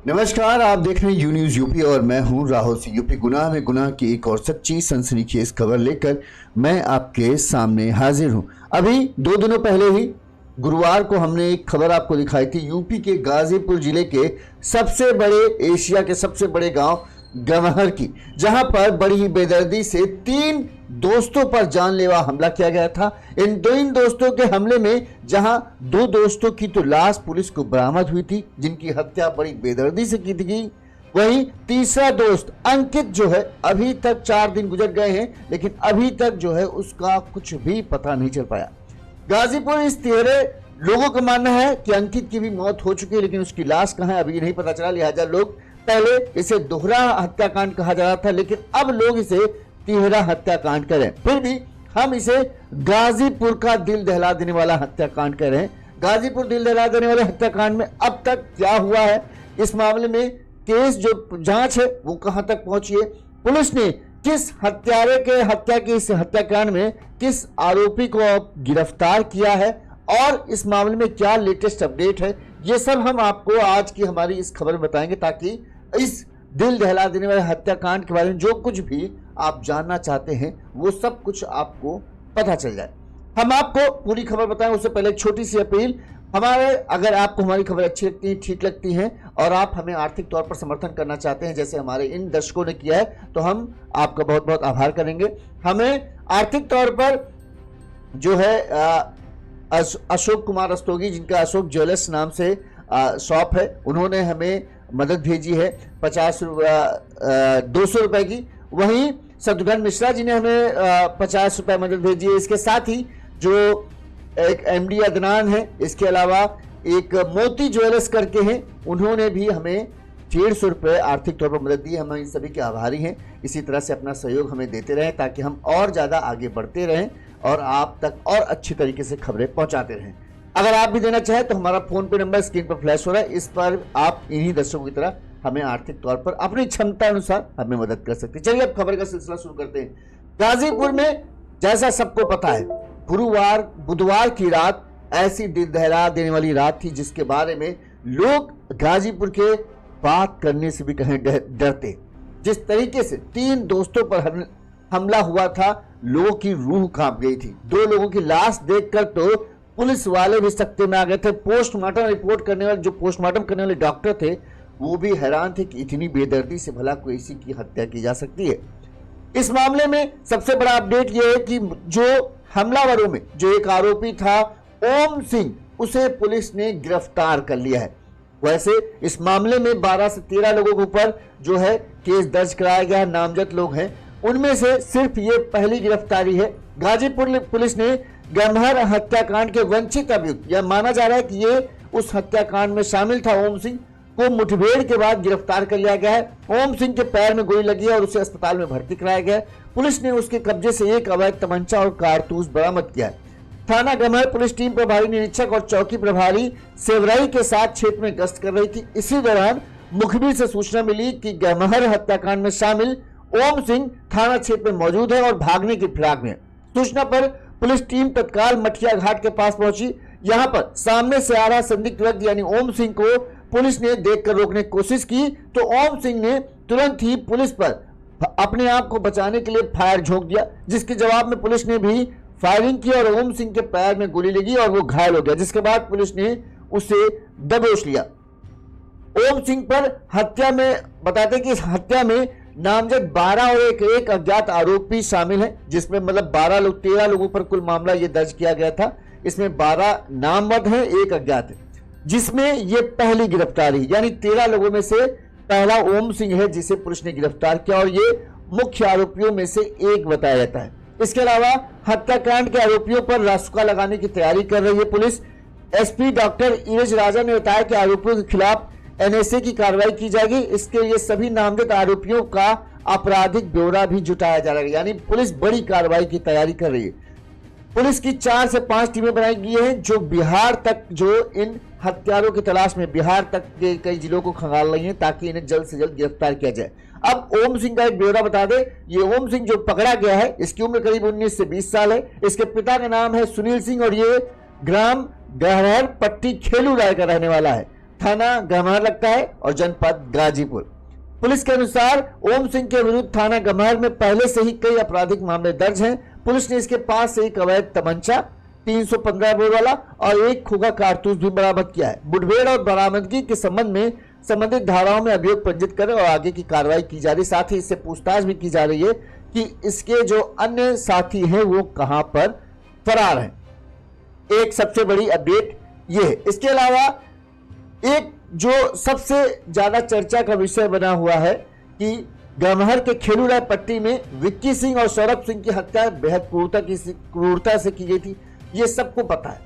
नमस्कार, आप देख रहे हैं यू न्यूज यूपी और मैं हूं राहुल सिंह। यूपी गुनाह में गुनाह की एक और सच्ची सनसनीखेज खबर लेकर मैं आपके सामने हाजिर हूं। अभी 2 दिनों पहले ही गुरुवार को हमने एक खबर आपको दिखाई थी यूपी के गाजीपुर जिले के सबसे बड़े, एशिया के सबसे बड़े गांव गमहर की, जहां पर बड़ी ही बेदर्दी से 3 दोस्तों पर जानलेवा हमला किया गया था। इन 2 दोस्तों के हमले में जहां 2 दोस्तों की तो लाश पुलिस को बरामद हुई थी, जिनकी हत्या बड़ी बेदर्दी से की गई, वहीं तीसरा दोस्त अंकित जो है अभी तक 4 दिन गुजर गए हैं, लेकिन अभी तक जो है उसका कुछ भी पता नहीं चल पाया। गाजीपुर इस तिहरे लोगों का मानना है कि अंकित की भी मौत हो चुकी है, लेकिन उसकी लाश कहां है अभी नहीं पता चला। लिहाजा लोग पहले इसे दोहरा हत्याकांड कहा जा रहा था, लेकिन अब लोग इसे तिहरा हत्याकांड करें। फिर भी हम इसे गाजीपुर का दिल दहला देने वाला हत्याकांड कह रहे हैं। गाजीपुर दिल दहला देने वाले हत्याकांड में अब तक क्या हुआ है, इस मामले में केस जो जांच है वो कहां तक पहुंची है, पुलिस ने किस हत्यारे के हत्या के इस हत्याकांड में किस आरोपी को गिरफ्तार किया है और इस मामले में क्या लेटेस्ट अपडेट है, ये सब हम आपको आज की हमारी इस खबर में बताएंगे, ताकि इस दिल दहला देने वाले हत्याकांड के बारे में जो कुछ भी आप जानना चाहते हैं वो सब कुछ आपको पता चल जाए। हम आपको पूरी खबर बताएं उससे पहले एक छोटी सी अपील, अगर आपको हमारी खबर अच्छी लगती है, ठीक लगती है और आप हमें आर्थिक तौर पर समर्थन करना चाहते हैं जैसे हमारे इन दर्शकों ने किया है, तो हम आपका बहुत बहुत आभार करेंगे। हमें आर्थिक तौर पर जो है अशोक कुमार रस्तोगी, जिनका अशोक ज्वेलर्स नाम से शॉप है, उन्होंने हमें मदद भेजी है 200 रुपए की। वहीं शत्रुघ्न मिश्रा जी ने हमें 50 रुपए मदद भेजी है। इसके साथ ही जो एक एमडी अदनान है, इसके अलावा एक मोती ज्वेलर्स करके हैं, उन्होंने भी हमें 150 रुपए आर्थिक तौर पर मदद दी। हम इन सभी के आभारी हैं। इसी तरह से अपना सहयोग हमें देते रहें ताकि हम और ज़्यादा आगे बढ़ते रहें और आप तक और अच्छी तरीके से खबरें पहुंचाते रहें। अगर आप भी देना चाहें तो हमारा फोन पे नंबर स्क्रीन पर फ्लैश हो रहा है, इस पर आप इन्हीं दर्शकों की तरह हमें आर्थिक तौर पर अपनी क्षमता अनुसार हमें मदद कर सकते हैं। चलिए अब खबर का सिलसिला शुरू करते हैं। गाजीपुर में जैसा सबको पता है, बुधवार की रात ऐसी दिल दहला देने वाली रात थी जिसके बारे में लोग गाजीपुर के बात करने से भी कहीं डरते। जिस तरीके से 3 दोस्तों पर हमला हुआ था, लोगों की रूह कांप गई थी। 2 लोगों की लाश देखकर तो पुलिस वाले भी सख्ते में आ गए थे। पोस्टमार्टम करने वाले डॉक्टर थे, वो भी हैरान थे कि इतनी बेदर्दी से भला कोई किसी की हत्या की जा सकती है। इस मामले में सबसे बड़ा अपडेट यह है कि जो हमलावरों में जो एक आरोपी था ओम सिंह, उसे पुलिस ने गिरफ्तार कर लिया है। वैसे इस मामले में 12 से 13 लोगों के ऊपर जो है केस दर्ज कराया गया है, नामजद लोग हैं, उनमें से सिर्फ ये पहली गिरफ्तारी है। गाजीपुर पुलिस ने गमहर हत्याकांड के वंचित अभियुक्त, यह माना जा रहा है कि ये उस हत्याकांड में शामिल था ओम सिंह, को मुठभेड़ के बाद गिरफ्तार कर लिया गया है। ओम सिंह के पैर में गोली लगी है और उसे अस्पताल में भर्ती कराया गया है। पुलिस ने उसके कब्जे से एक अवैध तमंचा और कारतूस बरामद किया है। थाना गमहर पुलिस टीम प्रभारी निरीक्षक और चौकी प्रभारी सेवराई के साथ क्षेत्र में गश्त कर रही थी। इसी दौरान मुखबिर से सूचना मिली कि गमहर हत्याकांड में शामिल ओम सिंह थाना क्षेत्र में मौजूद है और भागने की फिराक में। सूचना पर पुलिस टीम तत्काल मठिया घाट के पास पहुंची। यहां पर सामने से आ रहा संदिग्ध व्यक्ति यानी ओम सिंह को पुलिस ने देखकर रोकने की कोशिश की, तो ओम सिंह ने तुरंत ही पुलिस पर अपने आप को बचाने के लिए फायर झोंक दिया, जिसके जवाब में पुलिस ने भी फायरिंग की और ओम सिंह के पैर में गोली लगी और वो घायल हो गया, जिसके बाद पुलिस ने उसे दबोच लिया। ओम सिंह पर हत्या में बताते कि इस हत्या में नामजद 12 और एक अज्ञात आरोपी शामिल हैं, जिसमें मतलब 13 लोगों पर कुल मामला ये दर्ज किया गया था। इसमें 12 नामजद हैं, 1 अज्ञात है, जिसमें ये पहली गिरफ्तारी यानी 13 लोगों में से पहला ओम सिंह है जिसे पुलिस ने गिरफ्तार किया और ये मुख्य आरोपियों में से एक बताया जाता है। इसके अलावा हत्याकांड के आरोपियों पर रासुका लगाने की तैयारी कर रही है पुलिस। एसपी डॉक्टर इरेज राजा ने बताया कि आरोपियों के खिलाफ एनएसए की कार्रवाई की जाएगी। इसके लिए सभी नामजद आरोपियों का आपराधिक ब्यौरा भी जुटाया जा रहा है, यानी पुलिस बड़ी कार्रवाई की तैयारी कर रही है। पुलिस की 4 से 5 टीमें बनाई गई हैं जो बिहार तक, जो इन हत्यारों की तलाश में बिहार तक के कई जिलों को खंगाल रही हैं ताकि इन्हें जल्द से जल्द गिरफ्तार किया जाए। अब ओम सिंह का एक ब्यौरा बता दे। ये ओम सिंह जो पकड़ा गया है, इसकी उम्र करीब 19 से 20 साल है। इसके पिता का नाम है सुनील सिंह और ये ग्राम गहरहर पट्टी खेलू राय का रहने वाला है। थाना गमहर लगता है और जनपद गाजीपुर। पुलिस के अनुसार ओम सिंह के विरुद्ध थाना गमहर में पहले से ही कई आपराधिक मामले दर्ज हैं। पुलिस ने इसके पास से एक अवैध तमंचा, 315 बोर वाला और एक खोखा कारतूस भी बरामद किया है। मुठभेड़ और बरामदगी के संबंध में संबंधित धाराओं में अभियोग पंजीकृत कर और आगे की कार्रवाई की जा रही। साथ ही इससे पूछताछ भी की जा रही है कि इसके जो अन्य साथी हैं वो कहां पर फरार हैं। एक सबसे बड़ी अपडेट ये है। इसके अलावा एक जो सबसे ज्यादा चर्चा का विषय बना हुआ है कि गमहर के खेलूराय पट्टी में विक्की सिंह और सौरभ सिंह की हत्या बेहद क्रूरता से की गई थी। ये सबको पता है।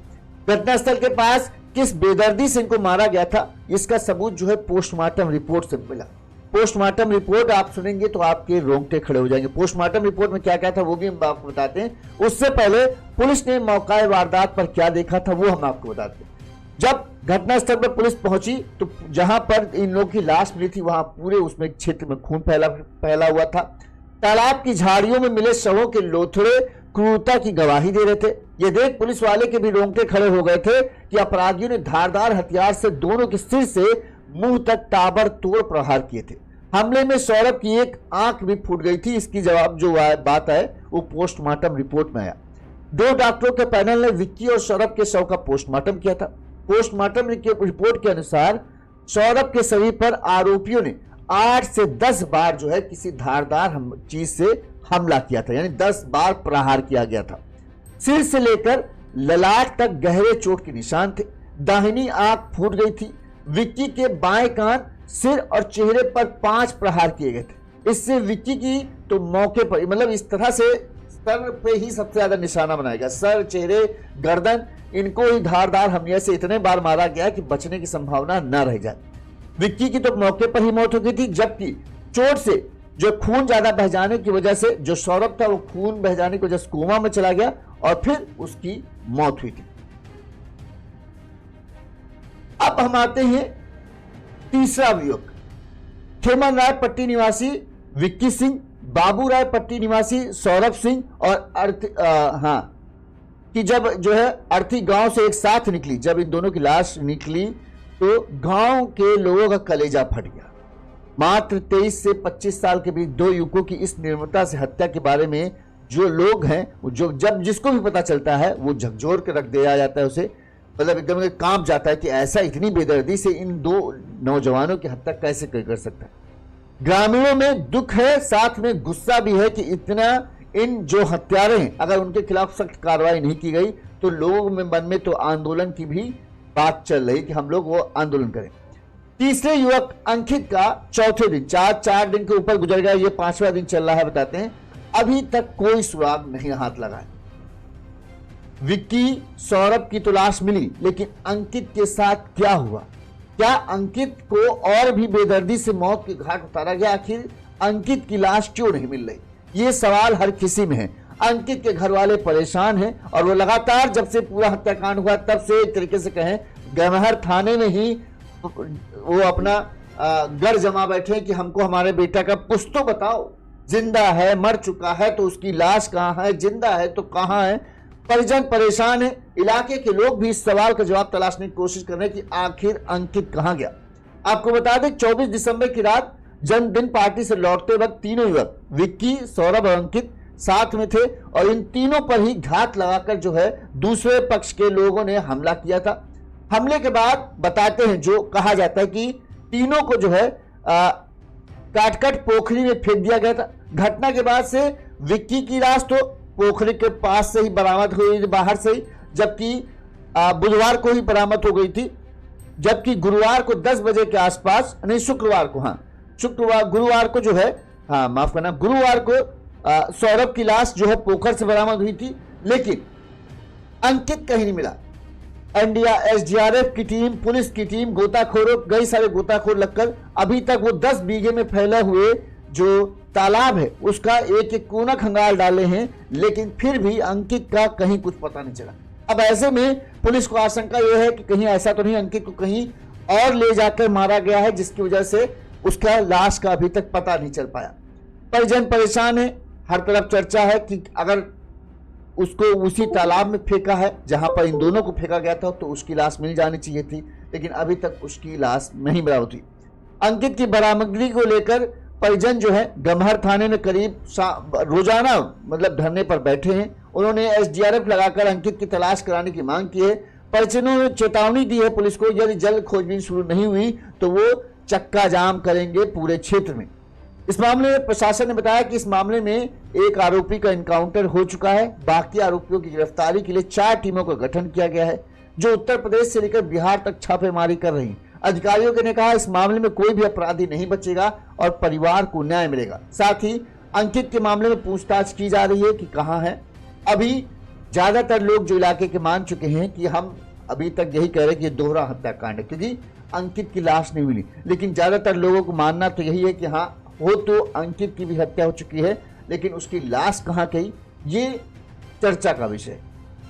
घटनास्थल के पास किस बेदर्दी से इनको मारा गया था, इसका सबूत जो है पोस्टमार्टम रिपोर्ट से मिला। पोस्टमार्टम रिपोर्ट आप सुनेंगे तो आपके रोंगटे खड़े हो जाएंगे। पोस्टमार्टम रिपोर्ट में क्या क्या था वो भी हम आपको बताते हैं। उससे पहले पुलिस ने मौका वारदात पर क्या देखा था वो हम आपको बताते हैं। जब घटनास्थल पर पुलिस पहुंची तो जहां पर इन लोगों की लाश मिली थी वहां पूरे उसमें क्षेत्र में खून फैला हुआ था। तालाब की झाड़ियों में मिले शवों के लोथड़े क्रूरता की गवाही दे रहे थे। ये देख पुलिस वाले के भी रोंगटे खड़े हो गए थे कि अपराधियों ने धारदार हथियार से दोनों के सिर से मुंह तक ताबड़तोड़ प्रहार किए थे। हमले में सौरभ की एक आंख भी फूट गई थी। इसकी जवाब जो बात है वो पोस्टमार्टम रिपोर्ट में आया। 2 डॉक्टरों के पैनल ने विक्की और सौरभ के शव का पोस्टमार्टम किया था। पोस्टमार्टम रिपोर्ट के अनुसार सौरभ के शरीर पर आरोपियों ने 8 से 10 बार जो है किसी धारदार चीज से हमला किया था, यानी 10 बार प्रहार किया गया था। सिर से लेकर ललाट तक गहरे चोट के निशान थे। दाहिनी आंख फूट गई थी। विक्की के बाएं कान, सिर और चेहरे पर 5 प्रहार किए गए थे। इससे विक्की की तो मौके पर मतलब इस तरह से सर पे ही सबसे ज्यादा निशाना बनाएगा। सर, चेहरे, गर्दन, इनको ही धारदार हमले से इतने बार मारा गया कि बचने की संभावना न रह जाए। विक्की की तो मौके पर ही मौत हो गई थी, जबकि चोट से जो खून ज्यादा बह जाने की वजह से जो सौरभ था वो खून बह जाने की वजह से कोमा में चला गया और फिर उसकी मौत हुई थी। अब हम आते हैं तीसरा अभियोग। खेमन राय पट्टी निवासी विक्की सिंह, बाबू राय पट्टी निवासी सौरभ सिंह और कि जब जो है अर्थी गांव से एक साथ निकली, जब इन दोनों की लाश निकली तो गांव के लोगों का कलेजा फट गया। मात्र 23 से 25 साल के बीच 2 युवकों की इस निर्ममता से हत्या के बारे में जो लोग हैं जो जब जिसको भी पता चलता है वो झकझोर के रख दिया जाता है, उसे मतलब एकदम कांप जाता है कि ऐसा इतनी बेदर्दी से इन 2 नौजवानों की हत्या कैसे कोई कर सकता है। ग्रामीणों में दुख है, साथ में गुस्सा भी है कि इतना इन जो हत्यारे हैं अगर उनके खिलाफ सख्त कार्रवाई नहीं की गई तो लोगों में मन में तो आंदोलन की भी बात चल रही कि हम लोग वो आंदोलन करें। तीसरे युवक अंकित का चौथे दिन, 4 दिन के ऊपर गुजर गया, ये 5वां दिन चल रहा है। बताते हैं अभी तक कोई सुराग नहीं हाथ लगा है। विक्की, सौरभ की तलाश मिली, लेकिन अंकित के साथ क्या हुआ? क्या अंकित को और भी बेदर्दी से मौत के घाट उतारा गया? आखिर अंकित की लाश क्यों नहीं मिल रही? ये सवाल हर किसी में है। अंकित के घर वाले परेशान हैं और वो लगातार जब से पूरा हत्याकांड हुआ तब से एक तरीके से कहें गमहर थाने में ही वो अपना घर जमा बैठे कि हमको हमारे बेटा का कुछ तो बताओ, जिंदा है, मर चुका है तो उसकी लाश कहाँ है, जिंदा है तो कहाँ है। परिजन परेशान है। इलाके के लोग भी इस सवाल का जवाब तलाशने की कोशिश कर रहे हैं कि आखिर अंकित कहाँ गया। आपको बता दें 24 दिसंबर की रात जन्मदिन पार्टी से लौटते वक्त तीनों युवक विक्की, सौरभ और अंकित साथ में थे और इन तीनों पर ही घात लगाकर जो है दूसरे पक्ष के लोगों ने हमला किया था। हमले के बाद बताते हैं जो कहा जाता है कि तीनों को जो है काटकट पोखरी में फेंक दिया गया था। घटना के बाद से विक्की की लाश तो पोखरी के पास से ही बरामद हुई, बाहर से ही, जबकि बुधवार को ही बरामद हो गई थी। जबकि गुरुवार को 10 बजे के आसपास, नहीं शुक्रवार को, गुरुवार को जो है माफ करना, गुरुवार को सौरभ की लाश जो है पोखर से बरामद हुई थी, लेकिन अंकित कहीं नहीं मिला। एसडीआरएफ की टीम, पुलिस की टीम, गोताखोरों, कई सारे गोताखोर लगकर अभी तक वो 10 बीघे में फैले हुए जो तालाब है उसका एक एक कोना खंगाल डाले हैं, लेकिन फिर भी अंकित का कहीं कुछ पता नहीं चला। अब ऐसे में पुलिस को आशंका यह है कि कहीं ऐसा तो नहीं अंकित को कहीं और ले जाकर मारा गया है जिसकी वजह से उसका लाश का अभी तक पता नहीं चल पाया। परिजन परेशान है, हर तरफ चर्चा है कि अगर उसको उसी तालाब में फेंका है जहां पर इन दोनों को फेंका गया था, तो उसकी लाश मिल जानी चाहिए थी, लेकिन अभी तक उसकी लाश नहीं बरामद हुई। अंकित की बरामदगी को लेकर परिजन जो है गमहर थाने में करीब रोजाना मतलब धरने पर बैठे हैं। उन्होंने एसडीआरएफ लगाकर अंकित की तलाश कराने की मांग की है। परिजनों ने चेतावनी दी है पुलिस को, यदि जल्द खोजबीन शुरू नहीं हुई तो वो चक्का जाम करेंगे पूरे क्षेत्र में। इस मामले में प्रशासन ने बताया कि इस मामले में एक आरोपी का एनकाउंटर हो चुका है। बाकी आरोपियों की गिरफ्तारी के लिए 4 टीमों का गठन किया गया है, जो उत्तर प्रदेश से लेकर बिहार तक छापेमारी कर रही हैं। अधिकारियों ने कहा इस मामले में कोई भी अपराधी नहीं बचेगा और परिवार को न्याय मिलेगा। साथ ही अंकित के मामले में पूछताछ की जा रही है कि कहां है। अभी ज्यादातर लोग जो इलाके के मान चुके हैं कि हम अभी तक यही कह रहे हैं कि दोहरा हत्याकांड है, क्योंकि अंकित की लाश नहीं मिली, लेकिन ज्यादातर लोगों को मानना तो यही है कि हाँ हो तो अंकित की भी हत्या हो चुकी है, लेकिन उसकी लाश कहां गई ये चर्चा का विषय।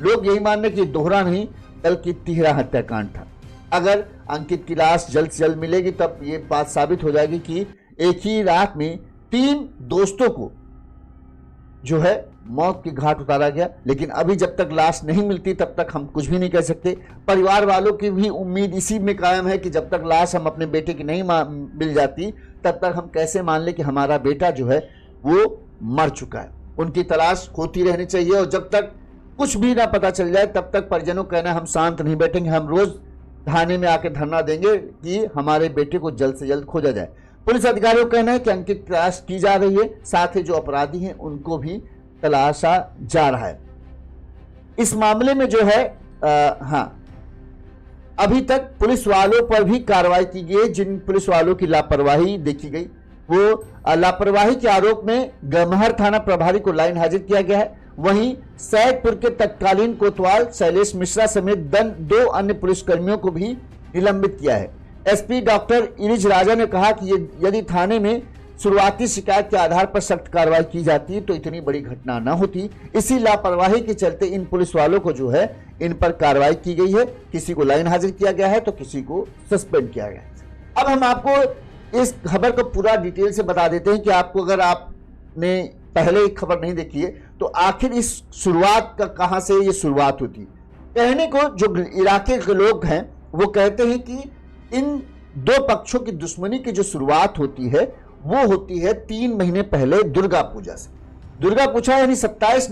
लोग यही मान रहे कि दोहरा नहीं बल्कि तिहरा हत्याकांड था। अगर अंकित की लाश जल्द से जल्द मिलेगी तब ये बात साबित हो जाएगी कि एक ही रात में 3 दोस्तों को जो है मौत की घाट उतारा गया। लेकिन अभी जब तक लाश नहीं मिलती तब तक हम कुछ भी नहीं कह सकते। परिवार वालों की भी उम्मीद इसी में कायम है कि जब तक लाश हम अपने बेटे की नहीं मिल जाती तब तक हम कैसे मान ले कि हमारा बेटा जो है वो मर चुका है। उनकी तलाश होती रहनी चाहिए और जब तक कुछ भी ना पता चल जाए तब तक परिजनों का कहना हम शांत नहीं बैठेंगे। हम रोज थाने में आकर धरना देंगे कि हमारे बेटे को जल्द से जल्द खोजा जाए। पुलिस अधिकारियों का कहना है कि अंकित की तलाश की जा रही है, साथ ही जो अपराधी हैं उनको भी तलाशा जा रहा है। इस मामले में जो है अभी तक पुलिस वालों पर भी कार्रवाई की गई है। जिन पुलिस वालों की लापरवाही देखी गई वो लापरवाही के आरोप में गमहर थाना प्रभारी को लाइन हाजिर किया गया है। वहीं सैदपुर के तत्कालीन कोतवाल शैलेश मिश्रा समेत 2 अन्य पुलिसकर्मियों को भी निलंबित किया है। एसपी डॉक्टर इरिज राजा ने कहा कि यदि थाने में शुरुआती शिकायत के आधार पर सख्त कार्रवाई की जाती तो इतनी बड़ी घटना न होती। इसी लापरवाही के चलते इन पुलिस वालों को जो है इन पर कार्रवाई की गई है। किसी को लाइन हाजिर किया गया है तो किसी को सस्पेंड किया गया है। अब हम आपको इस खबर को पूरा डिटेल से बता देते हैं कि आपको अगर आपने पहले खबर नहीं देखी है तो आखिर इस शुरुआत का कहां से ये शुरुआत होती है। कहने को जो इलाके के लोग हैं वो कहते हैं कि इन 2 पक्षों की दुश्मनी की जो शुरुआत होती है वो होती है 3 महीने पहले दुर्गा पूजा से। दुर्गा पूजा यानी 27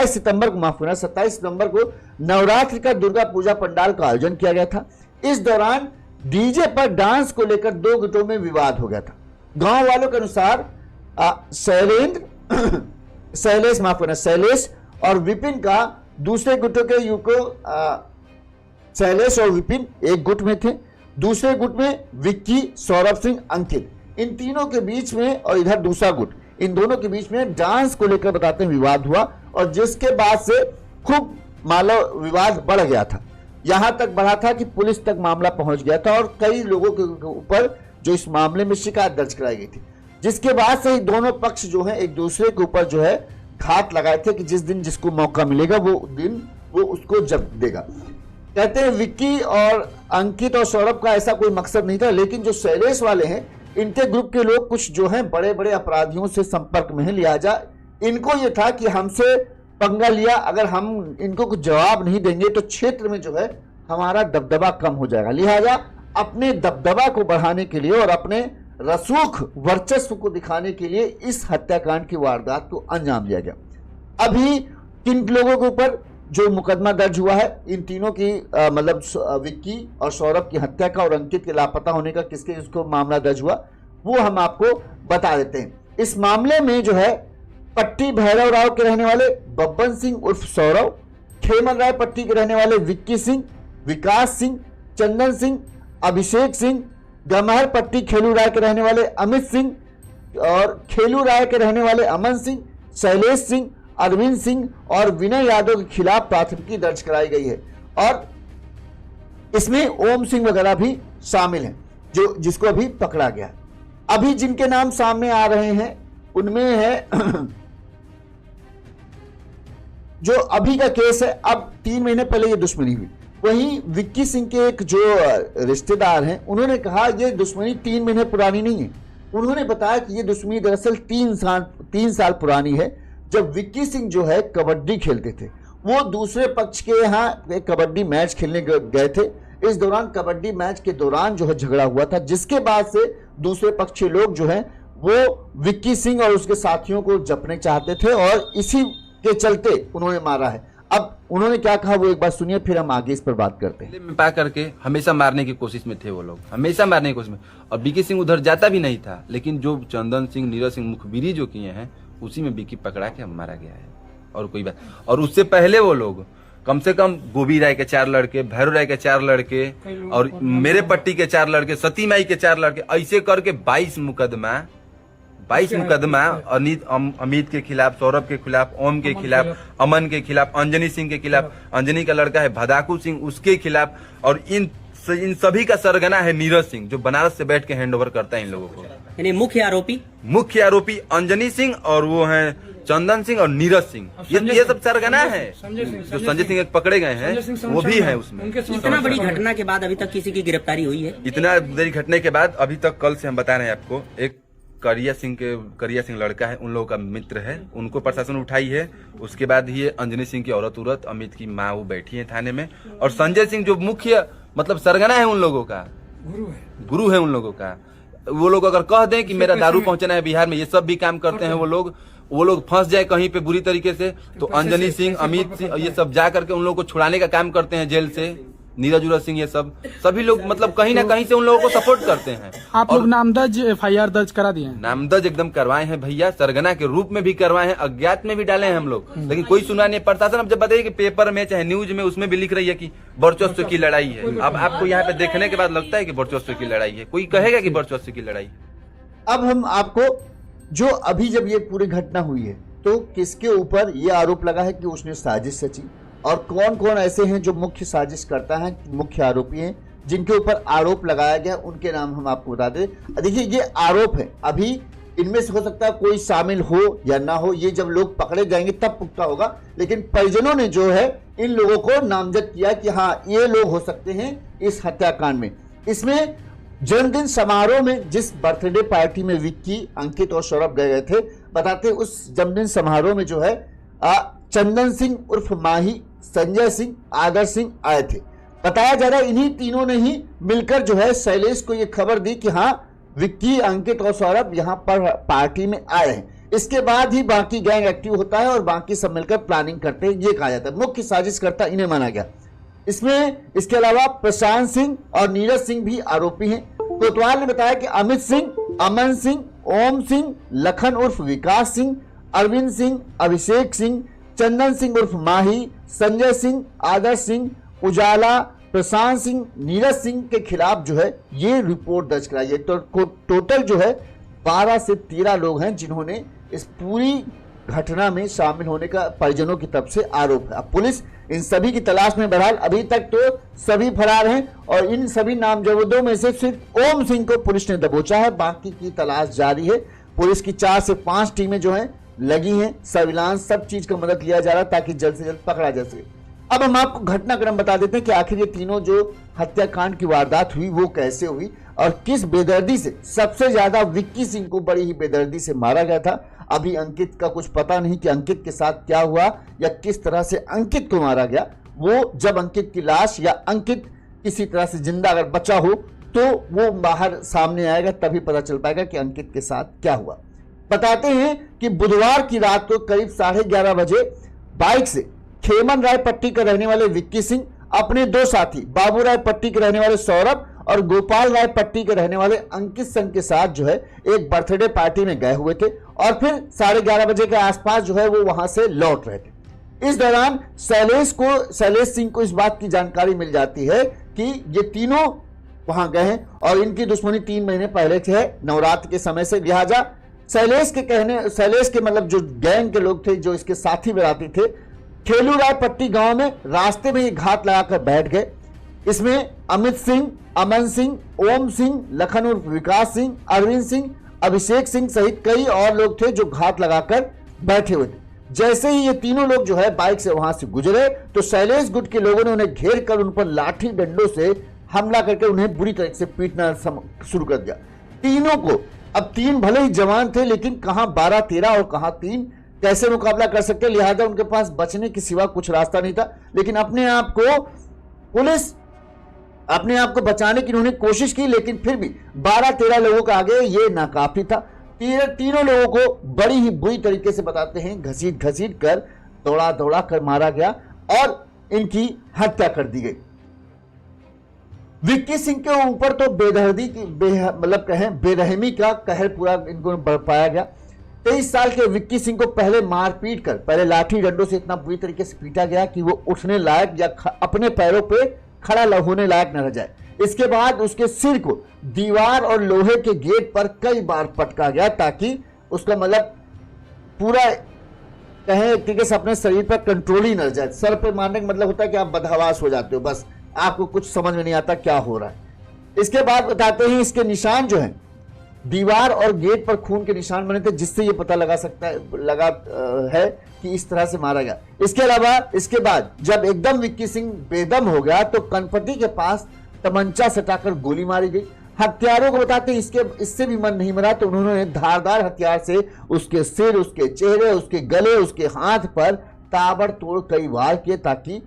सितंबर को नवरात्रि का दुर्गा पूजा पंडाल का आयोजन किया गया था। इस दौरान डीजे पर डांस को लेकर 2 गुटों में विवाद हो गया था। गांव वालों के अनुसार शैलेश और विपिन का दूसरे गुटों के युवकों शैलेश और विपिन एक गुट में थे, दूसरे गुट में विक्की, सौरभ सिंह, अंकित, इन तीनों के बीच में और इधर दूसरा गुट, इन दोनों के बीच में डांस को लेकर बताते हैं विवाद हुआ और जिसके बाद से खूब मानव विवाद बढ़ गया था। यहां तक बढ़ा था कि पुलिस तक मामला पहुंच गया था और कई लोगों के ऊपर जो इस मामले में शिकायत दर्ज कराई गई थी। जिसके बाद से ही दोनों पक्ष जो है एक दूसरे के ऊपर जो है घात लगाए थे कि जिस दिन जिसको मौका मिलेगा वो दिन वो उसको जब्त देगा। कहते हैं विक्की और अंकित और सौरभ का ऐसा कोई मकसद नहीं था, लेकिन जो शैलेश वाले हैं इनके ग्रुप के लोग कुछ जो हैं बड़े बड़े अपराधियों से संपर्क में है। लिहाजा इनको ये था कि हमसे पंगा लिया, अगर हम इनको कुछ जवाब नहीं देंगे तो क्षेत्र में जो है हमारा दबदबा कम हो जाएगा। लिहाजा अपने दबदबा को बढ़ाने के लिए और अपने रसूख वर्चस्व को दिखाने के लिए इस हत्याकांड की वारदात को अंजाम दिया गया। अभी किन लोगों के ऊपर जो मुकदमा दर्ज हुआ है, इन तीनों की मतलब विक्की और सौरभ की हत्या का और अंकित के लापता होने का किसके इसको मामला दर्ज हुआ वो हम आपको बता देते हैं। इस मामले में जो है पट्टी भैरव राव के रहने वाले बब्बन सिंह उर्फ सौरभ, खेमन राय पट्टी के रहने वाले विक्की सिंह, विकास सिंह, चंदन सिंह, अभिषेक सिंह, गमहर पट्टी खेलू राय के रहने वाले अमित सिंह और खेलू राय के रहने वाले अमन सिंह, शैलेश सिंह, अरविंद सिंह और विनय यादव के खिलाफ प्राथमिकी दर्ज कराई गई है और इसमें ओम सिंह वगैरह भी शामिल हैं जो जिसको अभी पकड़ा गया। अभी जिनके नाम सामने आ रहे हैं उनमें है जो अभी का केस है, अब 3 महीने पहले ये दुश्मनी हुई। वहीं विक्की सिंह के एक जो रिश्तेदार हैं उन्होंने कहा ये दुश्मनी 3 महीने पुरानी नहीं है। उन्होंने बताया कि ये दुश्मनी दरअसल 3 साल पुरानी है, जब विक्की सिंह जो है कबड्डी खेलते थे, वो दूसरे पक्ष के यहाँ कबड्डी मैच खेलने गए थे। इस दौरान कबड्डी मैच के दौरान जो है झगड़ा हुआ था, जिसके बाद से दूसरे पक्ष के लोग जो हैं वो विक्की सिंह और उसके साथियों को जपने चाहते थे और इसी के चलते उन्होंने मारा है। अब उन्होंने क्या कहा वो एक बार सुनिए, फिर हम आगे इस पर बात करते हैं। में पा करके हमेशा मारने की कोशिश में थे वो लोग, हमेशा मारने की कोशिश में, और विक्की सिंह उधर जाता भी नहीं था, लेकिन जो चंदन सिंह, नीरज सिंह मुखबिरी जो किए हैं उसी में विक्की पकड़ा के मारा गया है और कोई बात। और उससे पहले वो लोग कम से कम गोभी राय के 4 लड़के, भैरव राय के 4 लड़के और मेरे पट्टी के 4 लड़के, सती माई के 4 लड़के, ऐसे करके 22 मुकदमा अमित के खिलाफ, सौरभ के खिलाफ, ओम के खिलाफ, अमन के खिलाफ, अंजनी सिंह के खिलाफ, अंजनी का लड़का है भदाकू सिंह उसके खिलाफ, और इन सभी का सरगना है नीरज सिंह जो बनारस से बैठ के हैंडओवर करता है इन लोगों को। यानी मुख्य आरोपी अंजनी सिंह और वो है चंदन सिंह और नीरज सिंह, ये सब सरगना है। जो संजय सिंह पकड़े गए हैं वो भी है उसमें। इतना बड़ी घटना के बाद अभी तक किसी की गिरफ्तारी हुई है? इतना बड़ी घटने के बाद अभी तक, कल से हम बता रहे हैं आपको, एक करिया सिंह लड़का है, उन लोगों का मित्र है, उनको प्रशासन उठाई है। उसके बाद ही अंजनी सिंह की औरत अमित की माँ वो बैठी है थाने में, और संजय सिंह जो मुख्य मतलब सरगना है उन लोगों का, गुरु है उन लोगों का। वो लोग अगर कह दें कि मेरा दारू पहुंचना है बिहार में, ये सब भी काम करते हैं वो लोग फंस जाए कहीं पे बुरी तरीके से, तो अंजनी सिंह, अमित सिंह, ये सब जा करके उन लोगों को छुड़ाने का काम करते हैं जेल से। नीरज सिंह, ये सभी लोग मतलब कहीं ना कहीं से उन लोगों को सपोर्ट करते हैं। आप लोग नामदर्ज FIR दर्ज करा दिए हैं? नामदर्ज एकदम करवाए हैं भैया, सरगना के रूप में भी करवाए हैं, अज्ञात में भी डाले हैं हम लोग, लेकिन कोई सुना नहीं। प्रशासन अब जब बताइए कि पेपर में चाहे न्यूज में उसमें भी लिख रही है कि वर्चस्व की लड़ाई है। अब आपको यहाँ पे देखने के बाद लगता है कि वर्चस्व की लड़ाई है? कोई कहेगा कि वर्चस्व की लड़ाई? अब हम आपको जो अभी जब ये पूरी घटना हुई है तो किसके ऊपर ये आरोप लगा है कि उसने साजिश रची, और कौन कौन ऐसे हैं जो मुख्य साजिश करता है, मुख्य आरोपी हैं जिनके ऊपर आरोप लगाया गया, उनके नाम हम आपको बता दें। देखिए ये आरोप है, अभी इनमें से हो सकता है कोई शामिल हो या ना हो, ये जब लोग पकड़े जाएंगे तब पुख्ता होगा, लेकिन परिजनों ने जो है इन लोगों को नामजद किया कि हाँ ये लोग हो सकते हैं इस हत्याकांड में। इसमें जन्मदिन समारोह में जिस बर्थडे पार्टी में विक्की, अंकित और सौरभ गए थे, बताते उस जन्मदिन समारोह में जो है चंदन सिंह उर्फ माही, संजय सिंह, आदर्श सिंह आए थे। बताया जा रहा है इन्हीं तीनों ने ही मिलकर जो है शैलेश को ये खबर दी कि हाँ विक्की, अंकित और सौरभ यहाँ पर पार्टी में आए हैं। इसके बाद ही बाकी गैंग एक्टिव होता है और बाकी सब मिलकर प्लानिंग करते हैं, ये कहा जाता है। मुख्य साजिशकर्ता इन्हें माना गया। इसमें इसके अलावा प्रशांत सिंह और नीरज सिंह भी आरोपी हैं। कोतवाल ने बताया कि अमित सिंह, अमन सिंह, ओम सिंह, लखन उर्फ विकास सिंह, अरविंद सिंह, अभिषेक सिंह, चंदन सिंह उर्फ माही, संजय सिंह, आदर्श सिंह, उजाला, प्रशांत सिंह, नीरज सिंह के खिलाफ जो है ये रिपोर्ट दर्ज कराई है। तो टोटल जो है 12 से 13 लोग हैं जिन्होंने इस पूरी घटना में शामिल होने का परिजनों की तरफ से आरोप है। अब पुलिस इन सभी की तलाश में, बहरहाल अभी तक तो सभी फरार हैं और इन सभी नामजदों में से सिर्फ ओम सिंह को पुलिस ने दबोचा है, बाकी की तलाश जारी है। पुलिस की 4 से 5 टीमें जो हैं लगी हैं, सर्विलांस सब चीज का मदद लिया जा रहा है ताकि जल्द से जल्द पकड़ा जा सके। अब हम आपको घटनाक्रम बता देते हैं कि आखिर ये तीनों जो हत्याकांड की वारदात हुई वो कैसे हुई और किस बेदर्दी से, सबसे ज्यादा विक्की सिंह को बड़ी ही बेदर्दी से मारा गया था। अभी अंकित का कुछ पता नहीं कि अंकित के साथ क्या हुआ या किस तरह से अंकित को मारा गया। वो जब अंकित की लाश या अंकित किसी तरह से जिंदा अगर बचा हो तो वो बाहर सामने आएगा, तभी पता चल पाएगा कि अंकित के साथ क्या हुआ। बताते हैं कि बुधवार की रात को करीब 11:30 बजे बाइक से खेमन राय पट्टी के रहने वाले विक्की सिंह अपने 2 साथी बाबू राय पट्टी के रहने वाले सौरभ और गोपाल राय पट्टी के रहने वाले अंकित सिंह के साथ जो है एक बर्थडे पार्टी में गए हुए थे और फिर 11:30 बजे के आसपास जो है वो वहां से लौट रहे थे। इस दौरान शैलेश सिंह को इस बात की जानकारी मिल जाती है कि ये तीनों वहां गए हैं और इनकी दुश्मनी 3 महीने पहले से है, नवरात्र के समय से। लिहाजा शैलेश के मतलब जो गैंग के लोग थे, जो इसके साथी बराती थे, खेलू राय पट्टी गांव में रास्ते में ये घात लगाकर बैठ गए। इसमें अमित सिंह, अमन सिंह, ओम सिंह, लखन उर्फ विकास सिंह, अरविंद सिंह, अभिषेक सिंह सहित कई और लोग थे जो घात लगाकर बैठे हुए थे। जैसे ही ये तीनों लोग जो है बाइक से वहां से गुजरे तो शैलेश गुट के लोगों ने उन्हें घेर कर उन पर लाठी डंडों से हमला करके उन्हें बुरी तरह से पीटना शुरू कर दिया। तीनों को, अब 3 भले ही जवान थे लेकिन कहां 12-13 और कहां 3 कैसे मुकाबला कर सकते, लिहाजा उनके पास बचने के सिवा कुछ रास्ता नहीं था। लेकिन अपने आप को बचाने की उन्होंने कोशिश की, लेकिन फिर भी 12-13 लोगों के आगे ये नाकाफी था। तीनों लोगों को बड़ी ही बुरी तरीके से बताते हैं घसीट कर दौड़ा कर मारा गया और इनकी हत्या कर दी गई। विक्की सिंह के ऊपर तो बेदर्दी की मतलब कहें बेरहमी का कहर पूरा इनको बरपाया गया। 23 साल के विक्की सिंह को पहले मारपीट कर, पहले लाठी डंडों से इतना बुरी तरीके से पीटा गया कि वो उठने लायक या अपने पैरों पे खड़ा होने लायक न रह जाए। इसके बाद उसके सिर को दीवार और लोहे के गेट पर कई बार पटका गया ताकि उसका मतलब पूरा कहें एक तरीके से अपने शरीर पर कंट्रोल ही न जाए। सर पे मारने का मतलब होता है कि आप बदहवास हो जाते हो, बस आपको कुछ समझ में नहीं आता क्या हो रहा है। इसके बाद बताते हैं इसके निशान जो हैं, दीवार और गेट पर खून के निशान बने थे, जिससे ये पता लगा है कि इस तरह से मारा गया। इसके अलावा इसके बाद जब एकदम विक्की सिंह बेदम हो गया तो कनपति के पास तमंचा सटाकर गोली मारी गई। हत्यारों को बताते इससे भी मन नहीं मरा तो उन्होंने धारदार हथियार से उसके सिर, उसके चेहरे, उसके गले, उसके हाथ पर ताबड़तोड़ कई वार किए ताकि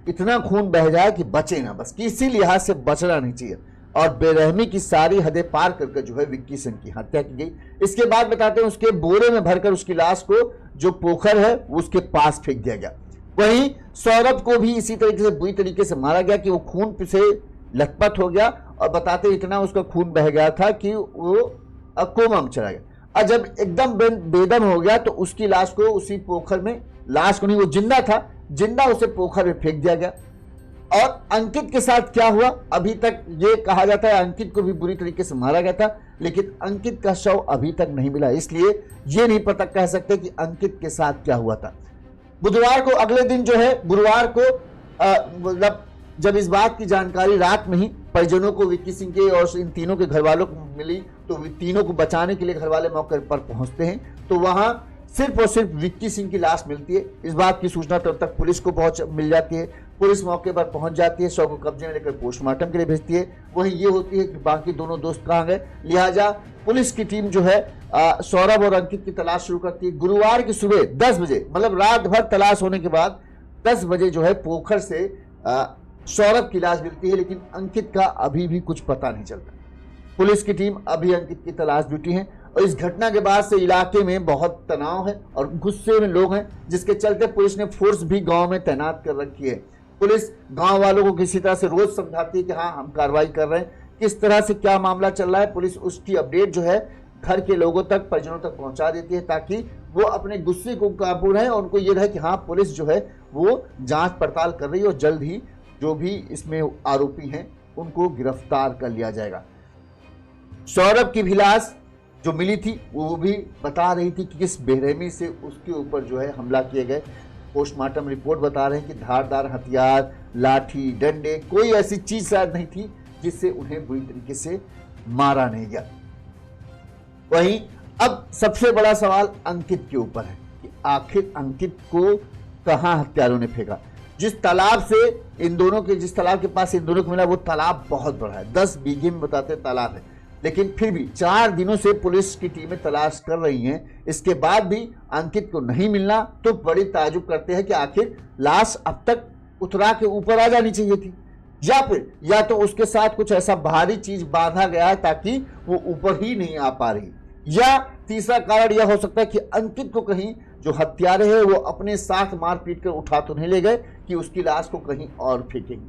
इतना खून बह जाए कि बचे ना, बस किसी लिहाज से बचना नहीं चाहिए। और बेरहमी की सारी हदें पार करके जो है विक्की सिंह की हत्या की गई। इसके बाद बताते हैं उसके बोरे में भरकर उसकी लाश को जो पोखर है उसके पास फेंक दिया गया। वहीं सौरभ को भी इसी तरीके से बुरी तरीके से मारा गया कि वो खून से लथपथ हो गया और बताते इतना उसका खून बह गया था कि वो कोमा में चला गया। और जब एकदम बेदम हो गया तो उसकी लाश को उसी पोखर में, लाश को नहीं, वो जिंदा था, जिंदा उसे पोखर में फेंक दिया गया। और अंकित के साथ क्या हुआ, अभी तक ये कहा जाता है अंकित को भी बुरी तरीके से मारा गया था, लेकिन अंकित का शव अभी तक नहीं मिला, इसलिए ये नहीं पता कह सकते कि अंकित के साथ क्या हुआ था। बुधवार को अगले दिन जो है, गुरुवार को मतलब जब इस बात की जानकारी रात में ही परिजनों को विक्की सिंह के और इन तीनों के घर वालों को मिली तो तीनों को बचाने के लिए घर वाले मौके पर पहुंचते हैं तो वहां सिर्फ और सिर्फ विक्की सिंह की लाश मिलती है। इस बात की सूचना तब तक पुलिस को मिल जाती है। पुलिस मौके पर पहुंच जाती है, शव को कब्जे में लेकर पोस्टमार्टम के लिए भेजती है। वहीं ये होती है कि बाकी दोनों दोस्त कहाँ गए, लिहाजा पुलिस की टीम जो है सौरभ और अंकित की तलाश शुरू करती है। गुरुवार की सुबह 10 बजे, मतलब रात भर तलाश होने के बाद 10 बजे जो है पोखर से सौरभ की लाश मिलती है, लेकिन अंकित का अभी भी कुछ पता नहीं चलता। पुलिस की टीम अभी अंकित की तलाश जुटी है और इस घटना के बाद से इलाके में बहुत तनाव है और गुस्से में लोग हैं, जिसके चलते पुलिस ने फोर्स भी गांव में तैनात कर रखी है। पुलिस गांव वालों को किसी तरह से रोज समझाती है कि हाँ हम कार्रवाई कर रहे हैं, किस तरह से क्या मामला चल रहा है। पुलिस उसकी अपडेट जो है घर के लोगों तक, परिजनों तक पहुंचा देती है ताकि वो अपने गुस्से को काबू रहे और उनको ये रहे कि हाँ पुलिस जो है वो जांच पड़ताल कर रही है और जल्द ही जो भी इसमें आरोपी हैं उनको गिरफ्तार कर लिया जाएगा। सौरभ की भी लाश जो मिली थी वो भी बता रही थी कि किस बेरहमी से उसके ऊपर जो है हमला किए गए। पोस्टमार्टम रिपोर्ट बता रहे हैं कि धारदार हथियार, लाठी, डंडे, कोई ऐसी चीज शायद नहीं थी जिससे उन्हें बुरी तरीके से मारा नहीं गया। वहीं अब सबसे बड़ा सवाल अंकित के ऊपर है कि आखिर अंकित को कहां हत्यारों ने फेंका। जिस तालाब से इन दोनों के, जिस तालाब के पास इन दोनों को मिला वो तालाब बहुत बड़ा है, 10 बीघे में बताते तालाब है, लेकिन फिर भी 4 दिनों से पुलिस की टीमें तलाश कर रही हैं। इसके बाद भी अंकित को नहीं मिलना तो बड़ी ताजुब करते हैं कि आखिर लाश अब तक उतरा के ऊपर आ जानी चाहिए थी या फिर या तो उसके साथ कुछ ऐसा भारी चीज बांधा गया है ताकि वो ऊपर ही नहीं आ पा रही, या तीसरा कारण यह हो सकता है कि अंकित को कहीं जो हत्यारे हैं वो अपने साथ मार पीट कर उठा तो नहीं ले गए कि उसकी लाश को कहीं और फेंकेंगे।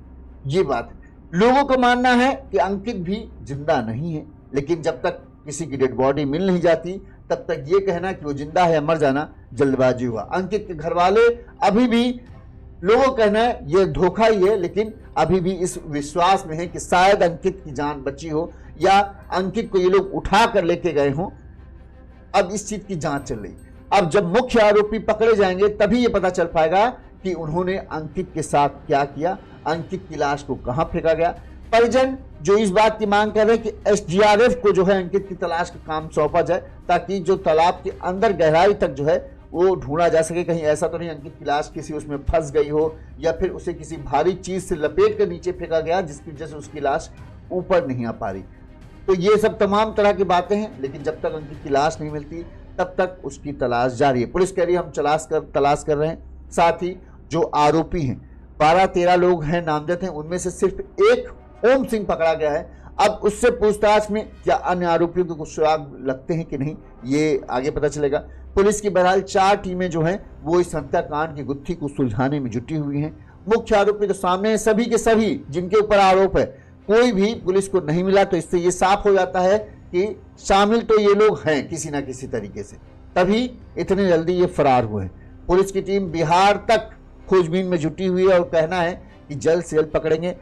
ये बात है। लोगों का मानना है कि अंकित भी जिंदा नहीं है, लेकिन जब तक किसी की डेड बॉडी मिल नहीं जाती तब तक ये कहना कि वो जिंदा है या मर जाना जल्दबाजी हुआ। अंकित के घर वाले अभी भी, लोगों का कहना है ये धोखा ही है, लेकिन अभी भी इस विश्वास में है कि शायद अंकित की जान बची हो या अंकित को ये लोग उठा कर लेके गए हों। अब इस चीज की जांच चल रही। अब जब मुख्य आरोपी पकड़े जाएंगे तभी ये पता चल पाएगा कि उन्होंने अंकित के साथ क्या किया, अंकित की लाश को कहां फेंका गया। परिजन जो इस बात की मांग कर रहे हैं कि एसडीआरएफ को जो है अंकित की तलाश का काम सौंपा जाए ताकि जो तालाब के अंदर गहराई तक जो है वो ढूंढा जा सके। कहीं ऐसा तो नहीं अंकित की लाश किसी उसमें फंस गई हो या फिर उसे किसी भारी चीज से लपेट कर नीचे फेंका गया जिसकी वजह से उसकी लाश ऊपर नहीं आ पा रही। तो ये सब तमाम तरह की बातें हैं, लेकिन जब तक अंकित की लाश नहीं मिलती तब तक उसकी तलाश जारी है। पुलिस कह रही है हम तलाश कर रहे हैं। साथ ही जो आरोपी हैं 12-13 लोग हैं, नामजद हैं, उनमें से सिर्फ एक ओम सिंह पकड़ा गया है। अब उससे पूछताछ में क्या अन्य आरोपियों को कुछ सुराग लगते हैं कि नहीं, ये आगे पता चलेगा। पुलिस की बहरहाल 4 टीमें जो हैं वो इस हत्याकांड की गुत्थी को सुलझाने में जुटी हुई हैं। मुख्य आरोपी तो सामने हैं, सभी के सभी जिनके ऊपर आरोप है, कोई भी पुलिस को नहीं मिला। तो इससे ये साफ हो जाता है कि शामिल तो ये लोग हैं किसी ना किसी तरीके से, तभी इतने जल्दी ये फरार हुए हैं। पुलिस की टीम बिहार तक खोजबीन में जुटी हुई है और कहना है कि जल्द से जल्द पकड़ेंगे।